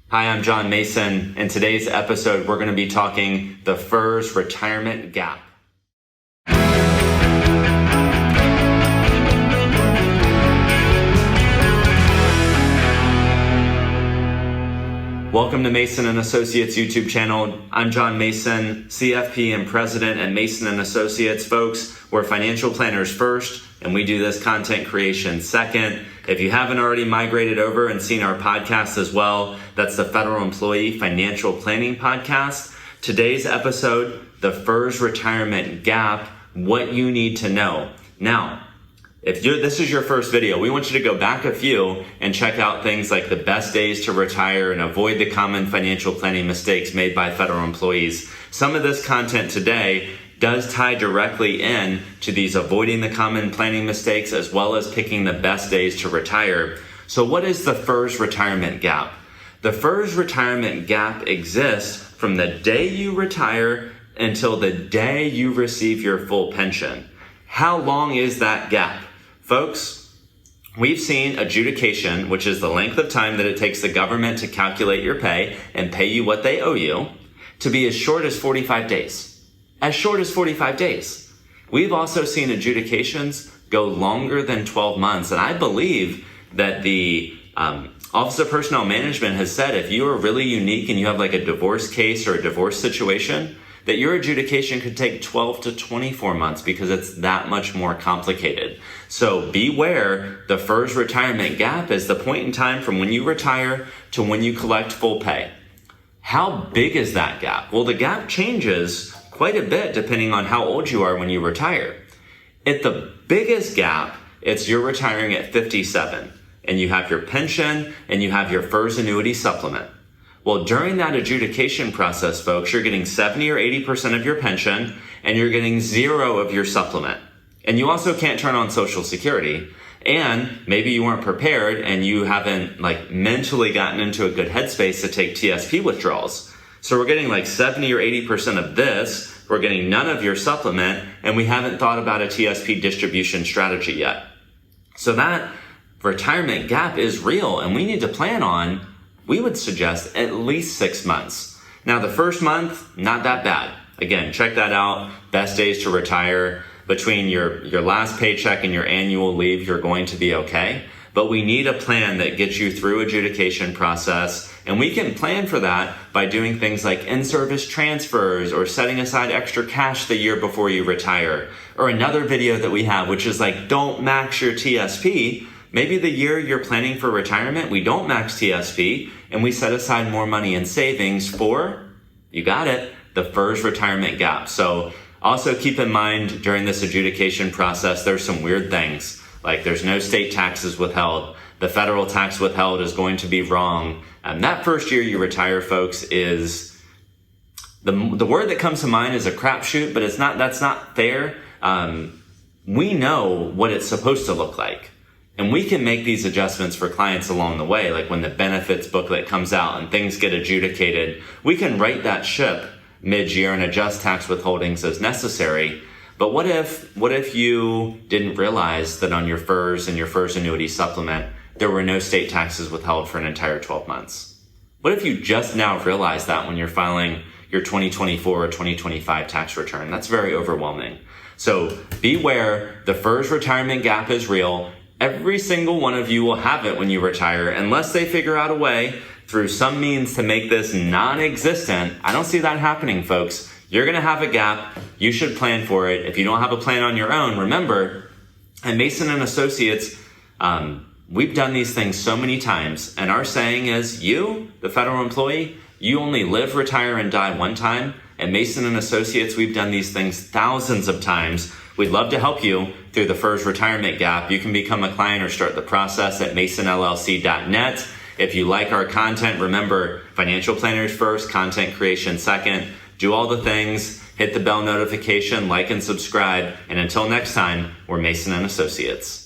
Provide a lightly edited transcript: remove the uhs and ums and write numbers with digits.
Hi, I'm John Mason. In today's episode, we're going to be talking the FERS Retirement Gap. Welcome to Mason & Associates YouTube channel. I'm John Mason, CFP and President at Mason & Associates. Folks, we're financial planners first, and we do this content creation second. If you haven't already migrated over and seen our podcast as well, that's the Federal Employee Financial Planning Podcast. Today's episode, the FERS Retirement Gap, what you need to know. Now, if this is your first video, we want you to go back a few and check out things like the best days to retire and avoid the common financial planning mistakes made by federal employees. Some of this content today does tie directly in to these avoiding the common planning mistakes as well as picking the best days to retire. So what is the FERS Retirement Gap? The FERS Retirement Gap exists from the day you retire until the day you receive your full pension. How long is that gap? Folks, we've seen adjudication, which is the length of time that it takes the government to calculate your pay and pay you what they owe you, to be as short as 45 days. As short as 45 days. We've also seen adjudications go longer than 12 months. And I believe that the Office of Personnel Management has said if you are really unique and you have like a divorce case or a divorce situation, that your adjudication could take 12 to 24 months because it's that much more complicated. So beware, the FERS Retirement Gap is the point in time from when you retire to when you collect full pay. How big is that gap? Well, the gap changes quite a bit depending on how old you are when you retire. At the biggest gap, it's you're retiring at 57 and you have your pension and you have your FERS annuity supplement. Well, during that adjudication process, folks, you're getting 70 or 80% of your pension and you're getting 0 of your supplement. And you also can't turn on Social Security. And maybe you weren't prepared and you haven't mentally gotten into a good headspace to take TSP withdrawals. So we're getting 70 or 80% of this. We're getting none of your supplement and we haven't thought about a TSP distribution strategy yet. So that retirement gap is real and we need to plan on, we would suggest at least 6 months. Now the first month, not that bad. Again, check that out. Best days to retire. Between your last paycheck and your annual leave, you're going to be okay. But we need a plan that gets you through adjudication process. And we can plan for that by doing things like in-service transfers or setting aside extra cash the year before you retire. Or another video that we have, which is don't max your TSP. Maybe the year you're planning for retirement, we don't max TSP and we set aside more money in savings for, you got it, the FERS Retirement Gap. So also keep in mind during this adjudication process, there's some weird things. Like there's no state taxes withheld. The federal tax withheld is going to be wrong. And that first year you retire, folks, is the word that comes to mind is a crapshoot, but that's not fair. We know what it's supposed to look like. And we can make these adjustments for clients along the way, like when the benefits booklet comes out and things get adjudicated, we can right that ship mid-year and adjust tax withholdings as necessary. But what if you didn't realize that on your FERS and your FERS annuity supplement, there were no state taxes withheld for an entire 12 months? What if you just now realized that when you're filing your 2024 or 2025 tax return? That's very overwhelming. So beware, the FERS Retirement Gap is real. Every single one of you will have it when you retire, unless they figure out a way through some means to make this non-existent. I don't see that happening, folks. You're going to have a gap. You should plan for it. If you don't have a plan on your own, remember, at Mason & Associates, we've done these things so many times. And our saying is, you, the federal employee, you only live, retire, and die one time. At Mason & Associates, we've done these things thousands of times. We'd love to help you through the FERS Retirement Gap. You can become a client or start the process at masonllc.net. If you like our content, remember, financial planners first, content creation second. Do all the things, hit the bell notification, like and subscribe. And until next time, we're Mason & Associates.